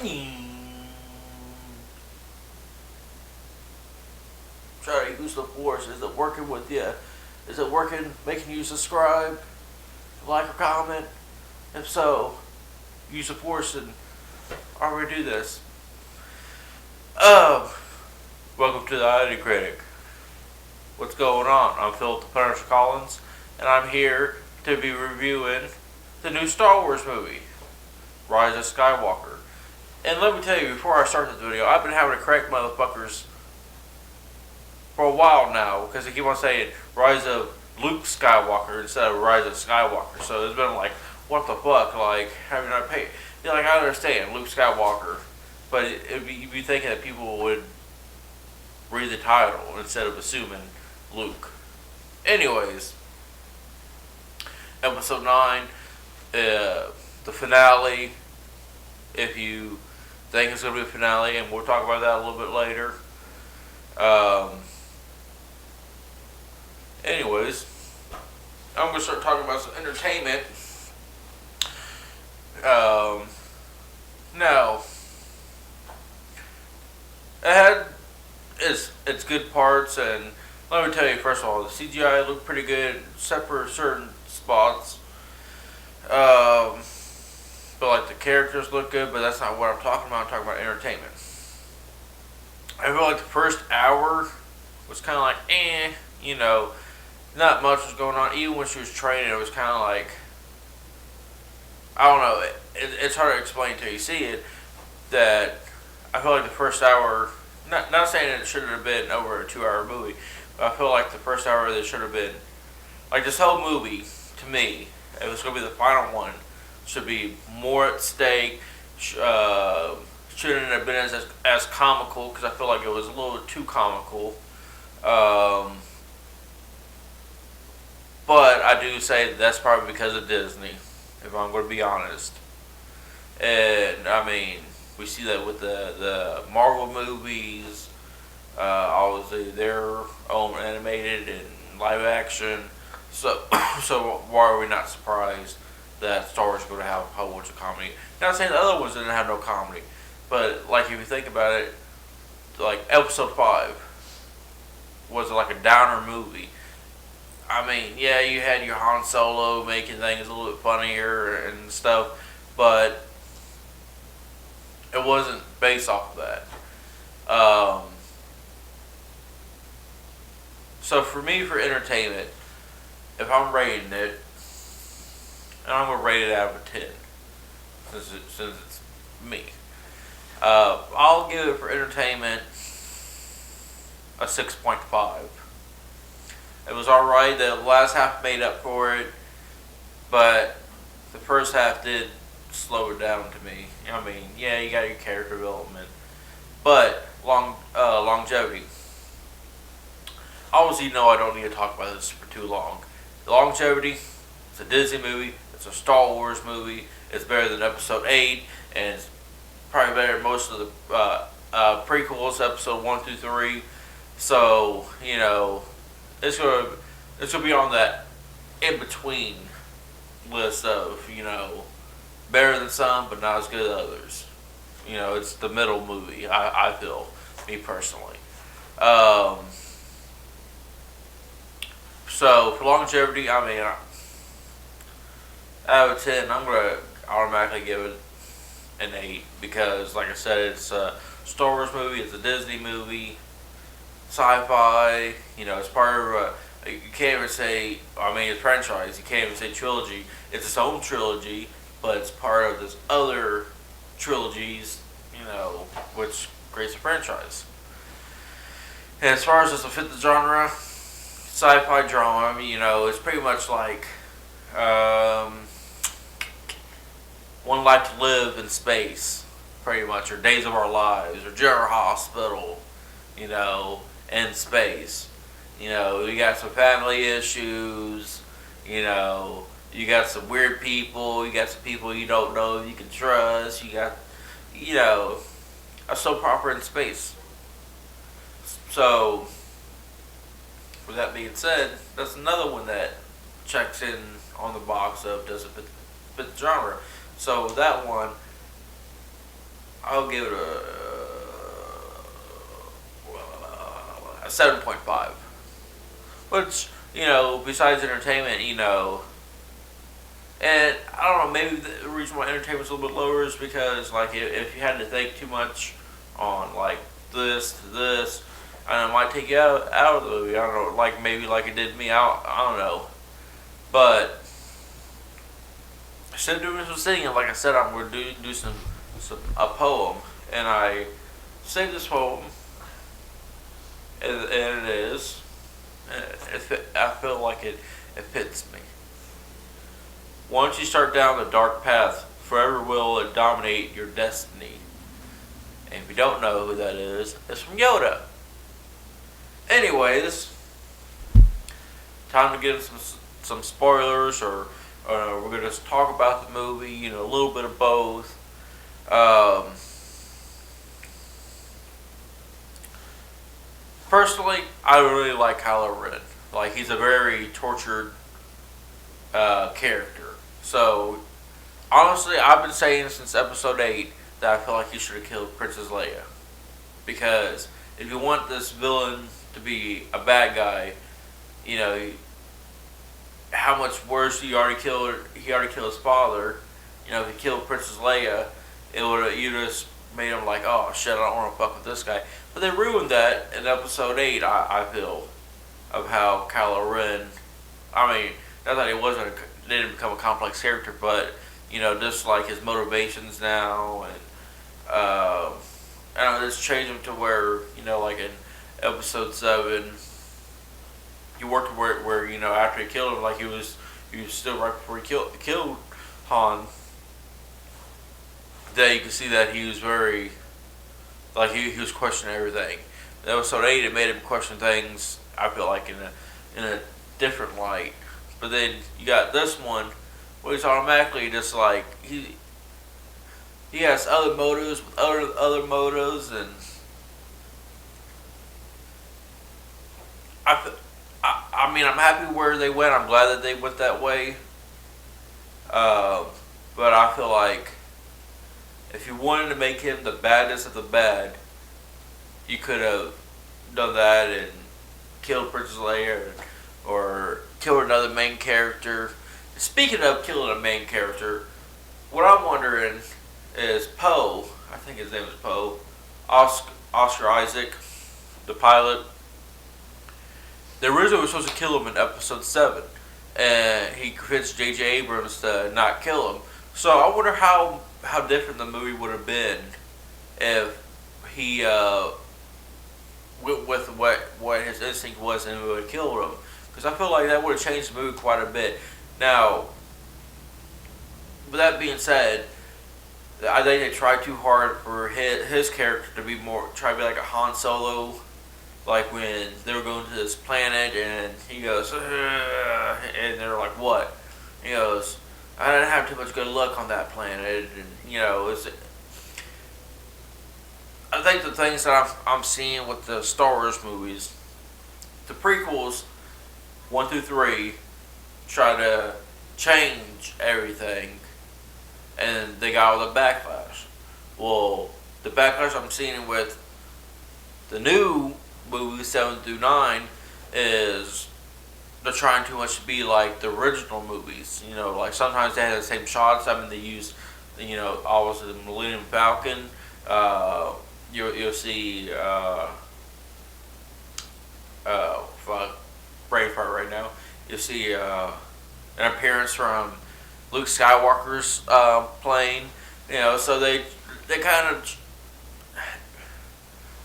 Try to use the force. Is it working with you? Is it working, making you subscribe, like, or comment? If so, use the force and already do this. Um, Welcome to the ID Critic. What's going on? I'm Philip the Punisher Collins, and I'm here to be reviewing the new Star Wars movie, Rise of Skywalker. And let me tell you, before I start this video, I've been having to correct motherfuckers for a while now, because they keep on saying Rise of Luke Skywalker instead of Rise of Skywalker. So it's been like, what the fuck? Like, having not paid. You know, like, I understand Luke Skywalker, but you'd be thinking that people would read the title instead of assuming Luke. Anyways, episode 9, the finale. If you think it's going to be a finale, and we'll talk about that a little bit later. Anyways, I'm going to start talking about some entertainment. Now, it had its good parts, and let me tell you, first of all, the CGI looked pretty good, except for certain spots. But like the characters look good, but that's not what I'm talking about. I'm talking about entertainment. I feel like the first hour was kind of like, you know, not much was going on. Even when she was training, it was kind of like, I don't know, it's hard to explain until you see it, that I feel like the first hour, not saying it should have been over a 2-hour movie, but I feel like the first hour there should have been, like this whole movie, to me, if it was going to be the final one, should be more at stake, shouldn't have been as comical, because I feel like it was a little too comical. But I do say that's probably because of Disney, if I'm going to be honest. And, I mean, we see that with the Marvel movies, obviously their own animated and live action. So why are we not surprised that Star Wars is going to have a whole bunch of comedy? Not saying the other ones didn't have no comedy, but like if you think about it, like Episode 5 was like a downer movie. I mean, yeah, you had your Han Solo making things a little bit funnier and stuff, but it wasn't based off of that. So for me, for entertainment, if I'm rating it, and I'm going to rate it out of a 10, since it's me, I'll give it for entertainment a 6.5. It was alright. The last half made up for it, but the first half did slow it down to me. I mean, yeah, you got your character development, but longevity. Obviously, no, I don't need to talk about this for too long. The longevity. It's a Disney movie. It's a Star Wars movie. It's better than Episode 8, and it's probably better than most of the prequels, Episode 1 through 3. So, you know, it's gonna be on that in between list of, you know, better than some but not as good as others. You know, it's the middle movie. I feel, me personally. So for longevity, I mean, out of 10, I'm gonna automatically give it an 8 because, like I said, it's a Star Wars movie. It's a Disney movie. Sci-fi, you know, it's part of you can't even say, I mean, it's franchise, you can't even say trilogy. It's its own trilogy, but it's part of this other trilogies, you know, which creates a franchise. And as far as just to fit the genre, sci-fi drama, I mean, you know, it's pretty much like One Life to Live in Space, pretty much, or Days of Our Lives, or General Hospital, you know, in space. You know, you got some family issues, you know, you got some weird people, you got some people you don't know you can trust, you got, you know, a soap opera in space. So, with that being said, that's another one that checks in on the box of doesn't fit the genre. So, that one, I'll give it a 7.5. Which, besides entertainment, and I don't know, maybe the reason why entertainment's a little bit lower is because, like, if you had to think too much on, like, this to this, and it might take you out of the movie. I don't know, like, maybe like it did me. I don't know. But instead of doing some singing, like I said, I'm going to do a poem. And I saved this poem, and it is, I feel like it fits me. Once you start down the dark path, forever will it dominate your destiny. And if you don't know who that is, it's from Yoda. Anyways, time to get some spoilers, or we're going to talk about the movie, a little bit of both. Personally, I really like Kylo Ren. Like, he's a very tortured character. So, honestly, I've been saying since episode 8 that I feel like he should have killed Princess Leia. Because if you want this villain to be a bad guy, how much worse he already killed his father. If he killed Princess Leia, you just made him like, oh shit, I don't want to fuck with this guy. But they ruined that in episode 8, I feel, of how Kylo Ren, I mean, not that he didn't become a complex character, but, just like his motivations now, and just change him to where, like in episode 7, he worked where after he killed him, like he was still right before he killed Han. That you can see that he was very, like he was questioning everything. In episode 8, it made him question things, I feel like, in a different light. But then you got this one, where he's automatically just like he has other motives with other motives, and I mean, I'm happy where they went. I'm glad that they went that way. But I feel like if you wanted to make him the baddest of the bad, you could have done that and killed Princess Leia, or killed another main character. Speaking of killing a main character, what I'm wondering is Poe, I think his name is Poe, Oscar Isaac, the pilot. They originally were supposed to kill him in episode 7, and he convinced J.J. Abrams to not kill him. So I wonder how different the movie would have been if he, with what his instinct was, and would have killed him. Because I feel like that would have changed the movie quite a bit. Now, with that being said, I think they tried too hard for his character to be try to be like a Han Solo. Like when they were going to this planet and he goes, ugh, and they're like, what? He goes, I didn't have too much good luck on that planet. And, I think the things that I'm seeing with the Star Wars movies, the prequels, 1 through 3, try to change everything, and they got all the backlash. Well, the backlash I'm seeing with the new movies 7 through 9 is they're trying too much to be like the original movies. Like sometimes they have the same shots. I mean, they use, obviously the Millennium Falcon. You'll see, brain fart right now. You'll see an appearance from Luke Skywalker's plane. So they kind of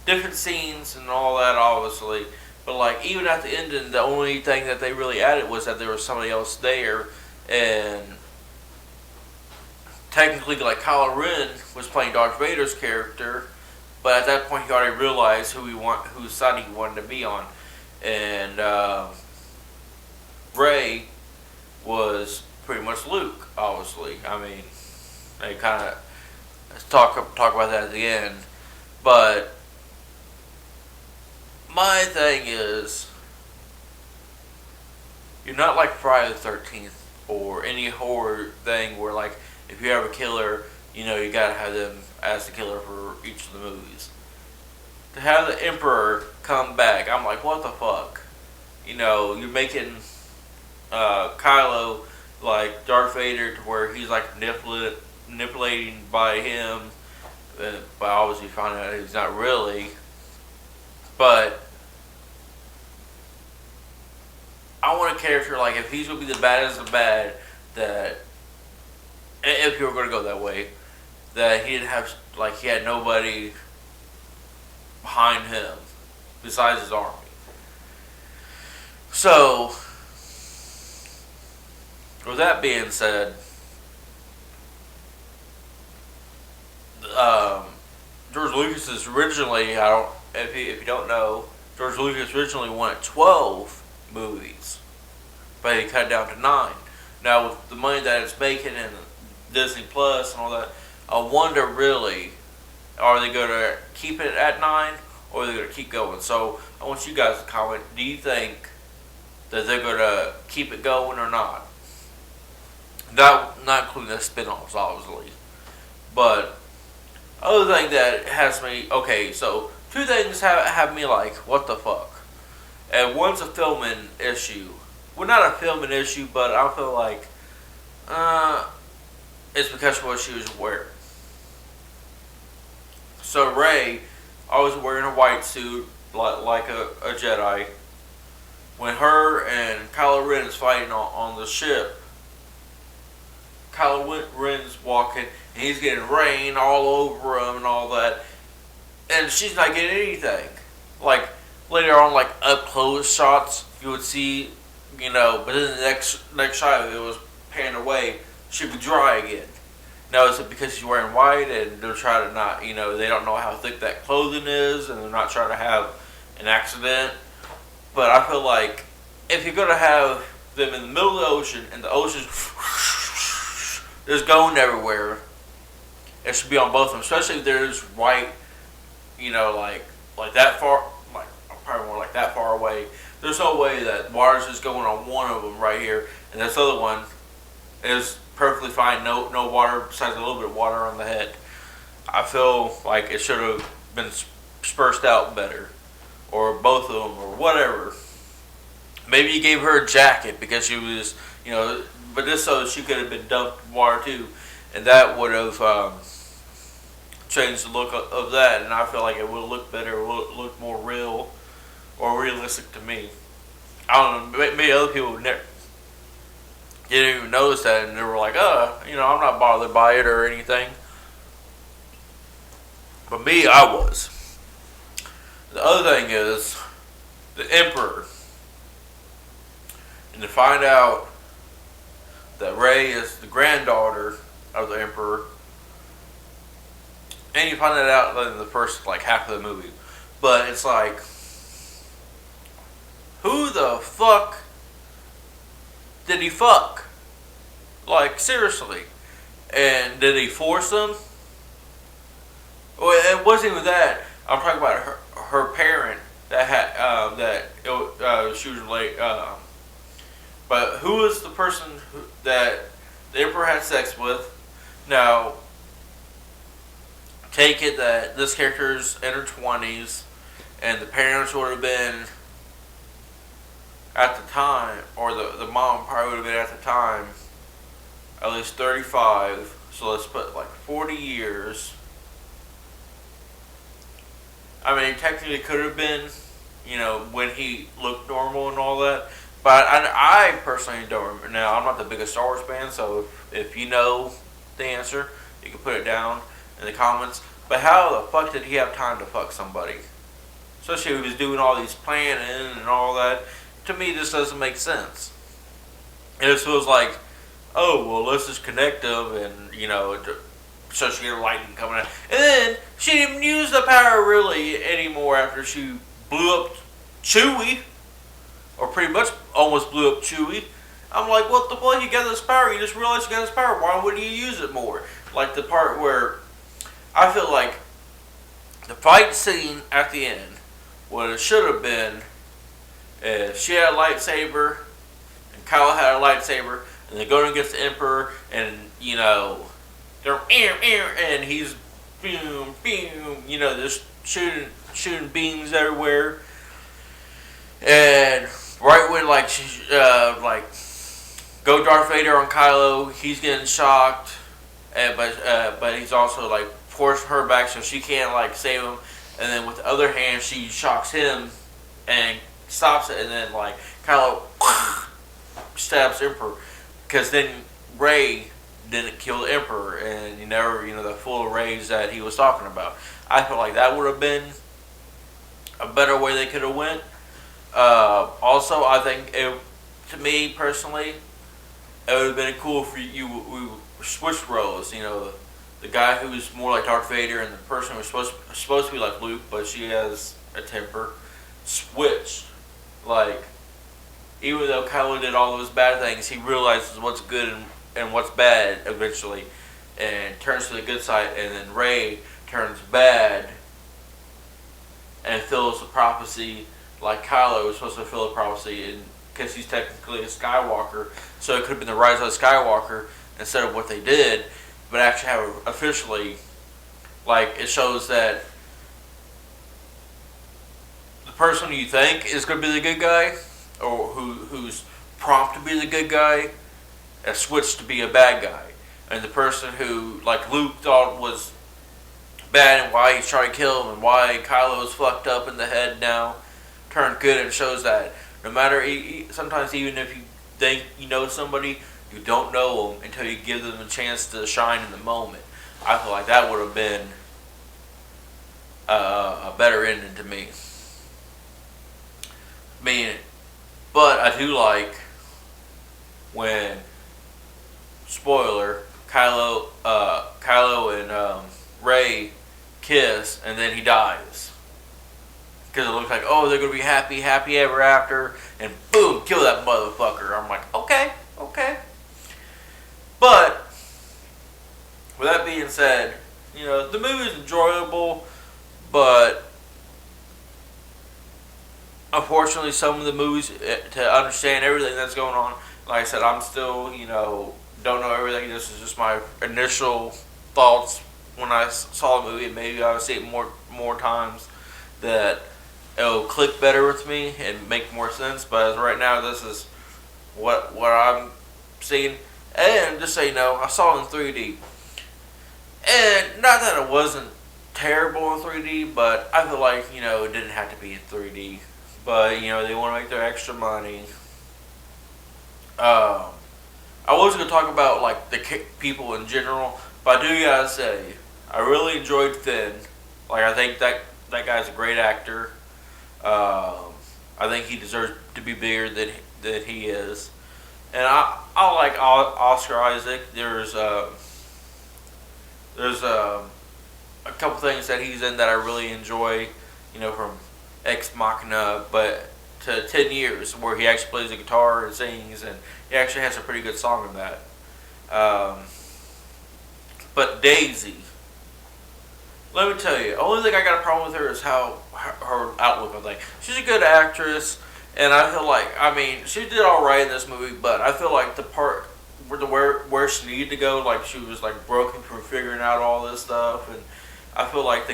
different scenes and all that, obviously. But like even at the ending, the only thing that they really added was that there was somebody else there, and technically, like Kylo Ren was playing Darth Vader's character, but at that point he already realized whose side he wanted to be on, and Rey was pretty much Luke. Obviously, I mean, they kind of talk about that at the end, but my thing is, you're not like Friday the 13th or any horror thing where, like, if you have a killer, You gotta have them as the killer for each of the movies. To have the Emperor come back, I'm like, what the fuck? You're making Kylo like Darth Vader to where he's like manipulating by him, but obviously finding out he's not really. But I want a character like if he's gonna be the baddest of the bad, that if you were gonna go that way, that he didn't have like he had nobody behind him besides his army. So, with that being said, George Lucas is originally, if you don't know, George Lucas originally wanted 12 movies, but he cut it down to 9. Now with the money that it's making and Disney Plus and all that, I wonder really, are they going to keep it at 9 or are they going to keep going? So I want you guys to comment. Do you think that they're going to keep it going or not? Not including the spin-offs, obviously. But other thing that has me, okay, so two things have me like, what the fuck? And one's a filming issue. Well, not a filming issue, but I feel like it's because of what she was wearing. So Rey, always wearing a white suit like a Jedi. When her and Kylo Ren is fighting on the ship, Kylo Ren's walking and he's getting rain all over him and all that, and she's not getting anything. Like later on, like up close shots, you would see, but then the next shot, it was panned away, she'd be dry again. Now, is it because she's wearing white and they're trying to not, they don't know how thick that clothing is and they're not trying to have an accident? But I feel like if you're going to have them in the middle of the ocean and the ocean's just going everywhere, it should be on both of them, especially if there's white, like that far, like probably more like that far away. There's no way that water's just going on one of them right here and this other one is perfectly fine, no water besides a little bit of water on the head. I feel like it should have been dispersed out better, or both of them, or whatever. Maybe you gave her a jacket because she was, but this so she could have been dumped in water too, and that would have changed the look of that, and I feel like it would have looked better, it would look more real or realistic to me. I don't know, maybe other people would never. Didn't even notice that, and they were like, I'm not bothered by it or anything. But me, I was. The other thing is, the Emperor. And to find out that Rey is the granddaughter of the Emperor, and you find that out in the first, half of the movie. But it's like, who the fuck did he fuck? Like, seriously. And did he force them? Well, it wasn't even that. I'm talking about her parent that had she was late. But who was the person that the Emperor had sex with? Now, take it that this character's in her 20s, and the parents would have been at the time, or the mom probably would have been at the time, at least 35. So let's put 40 years. I mean, technically could have been, when he looked normal and all that. But I personally don't remember. Now, I'm not the biggest Star Wars fan, so if you know the answer, you can put it down in the comments. But how the fuck did he have time to fuck somebody? Especially if he was doing all these planning and all that. To me, this doesn't make sense. It just feels like, oh, well, let's just connect them and, so she get lightning coming out. And then, she didn't even use the power really anymore after she blew up Chewie. Or pretty much almost blew up Chewie. I'm like, what the fuck? You got this power. You just realized you got this power. Why wouldn't you use it more? Like the part where I feel like the fight scene at the end, what it should have been is she had a lightsaber and Kylo had a lightsaber and they're going against the Emperor and, they're and he's boom, boom, just shooting beams everywhere. And right when like go Darth Vader on Kylo, he's getting shocked, but he's also like forcing her back so she can't like save him. And then with the other hand, she shocks him and stops it, and then like Kylo stabs Emperor, because then Rey didn't kill the Emperor, and the full rage that he was talking about. I feel like that would have been a better way they could have went. Also, I think to me personally, it would have been cool if we switched roles. The guy who's more like Darth Vader and the person who's supposed to be like Luke, but she has a temper, switched. Like, even though Kylo did all those bad things, he realizes what's good and what's bad eventually, and turns to the good side. And then Rey turns bad and fulfills the prophecy like Kylo was supposed to fulfill the prophecy, and because he's technically a Skywalker, so it could have been the rise of Skywalker instead of what they did, but actually have officially, like, it shows that the person you think is going to be the good guy, or who's prompt to be the good guy, has switched to be a bad guy. And the person who, like Luke, thought was bad and why he's trying to kill him and why Kylo's fucked up in the head now, turned good, and shows that no matter, sometimes even if you think you know somebody, you don't know them until you give them a chance to shine in the moment. I feel like that would have been a better ending to me. But I do like when, spoiler, Kylo and Rey kiss, and then he dies. Because it looks like, oh, they're going to be happy ever after, and boom, kill that motherfucker. I'm like, okay. But, with that being said, the movie is enjoyable, but unfortunately some of the movies, to understand everything that's going on, like I said, I'm still, don't know everything. This is just my initial thoughts when I saw the movie, and maybe I'll see it more times, that it'll click better with me and make more sense. But as of right now, this is what I'm seeing. And just so you know, I saw it in 3D. And not that it wasn't terrible in 3D, but I feel like, it didn't have to be in 3D. But, they want to make their extra money. I was going to talk about, like, the people in general, but I do gotta say, I really enjoyed Finn. Like, I think that guy's a great actor. I think he deserves to be bigger than he is. And I like Oscar Isaac. There's a couple things that he's in that I really enjoy, from Ex Machina, but to 10 Years, where he actually plays the guitar and sings, and he actually has a pretty good song in that. But Daisy, let me tell you, the only thing I got a problem with her is how her outlook on things. She's a good actress, and I feel like, she did all right in this movie, but I feel like the part where she needed to go, like she was like broken from figuring out all this stuff, and I feel like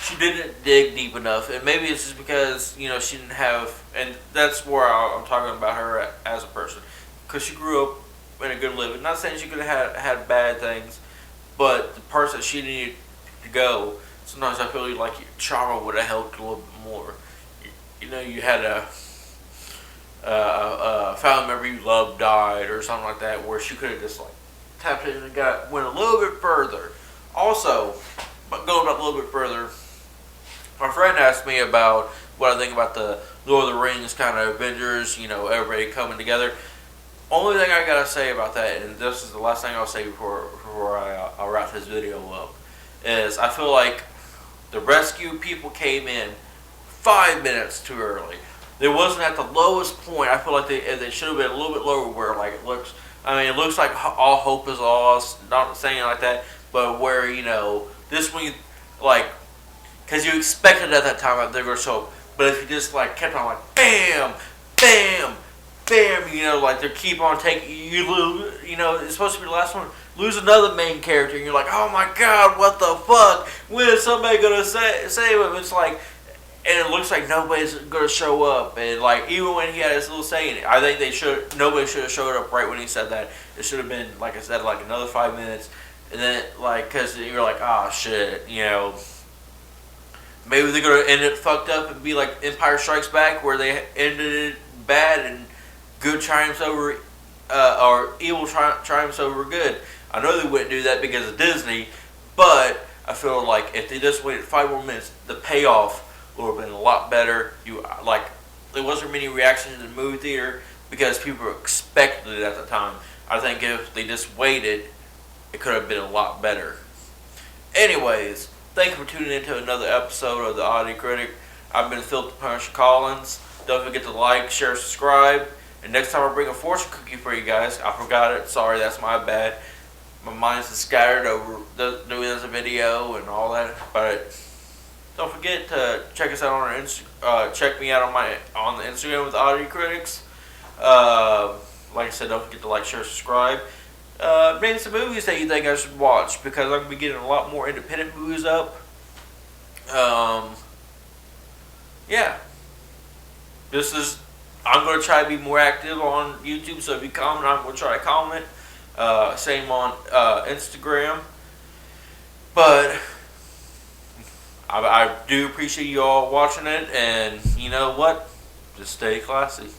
she didn't dig deep enough, and maybe it's just because she didn't have, and that's where I'm talking about her as a person, because she grew up in a good living. Not saying she could have had bad things, but the parts that she needed to go, sometimes I feel like trauma would have helped a little bit more. You had a family member you loved died or something like that, where she could have just like tapped in and went a little bit further. Also, but going up a little bit further, my friend asked me about what I think about the Lord of the Rings kind of Avengers, everybody coming together. Only thing I gotta say about that, and this is the last thing I'll say before I'll wrap this video up, is I feel like the rescue people came in 5 minutes too early. They wasn't at the lowest point. I feel like they should have been a little bit lower, where like it looks like all hope is lost. Not saying it like that, but where this one, like, because you expected at that time that they're gonna show. But if you just like kept on like bam, bam, bam, like they keep on taking you. It's supposed to be the last one. lose another main character, and you're like, oh my god, what the fuck? When is somebody gonna save him? It's like, and it looks like nobody's gonna show up. And like, even when he had his little saying, I think nobody should have showed up right when he said that. It should have been, like I said, like another 5 minutes, and then like, cause you're like, oh shit, you know. Maybe they're gonna end it fucked up and be like Empire Strikes Back, where they ended it bad and good triumphs over, or evil triumphs over good. I know they wouldn't do that because of Disney, but I feel like if they just waited 5 more minutes, the payoff would have been a lot better. There wasn't many reactions in the movie theater because people expected it at the time. I think if they just waited, it could have been a lot better. Anyways, thank you for tuning in to another episode of The Oddity Critic. I've been Philip the Punisher Collins. Don't forget to like, share, subscribe. And next time I bring a fortune cookie for you guys, I forgot it. Sorry, that's my bad. My mind's scattered over doing this video and all that. But don't forget to check us out on our check me out on the Instagram with The Oddity Critics. Like I said, don't forget to like, share, subscribe. Name some movies that you think I should watch, because I'm going to be getting a lot more independent movies up. Yeah. I'm going to try to be more active on YouTube, so if you comment, I'm going to try to comment. Same on Instagram. But I do appreciate you all watching it, and you know what? Just stay classy.